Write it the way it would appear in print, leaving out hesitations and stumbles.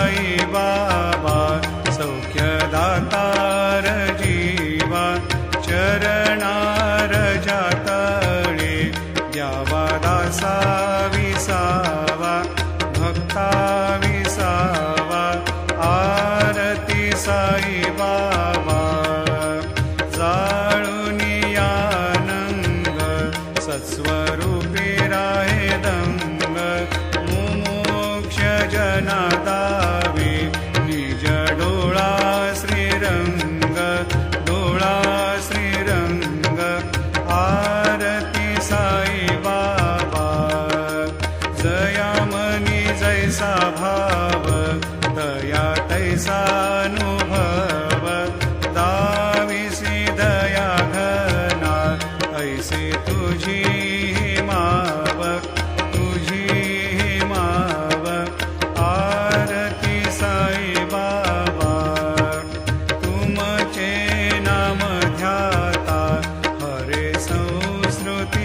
साई बाबा सौख्यदातार जीवा चरणार जातळे द्यावा दासा विसावा भक्ता विसावा आरती साई बाबा जाळूनी आनंद सत्स्वरूपी राहे दंग मुमोक्ष जना दावे निज डोळा श्रीरंग डोळा श्रीरंग आरती साई बाबा जयामनी जैसा भाव दया तैसा अनुभव दाविसी दया घना ऐसे तुझी माव तुझी माव आरती साई बाबा तुमचे नाम ध्याता हरे संस्कृती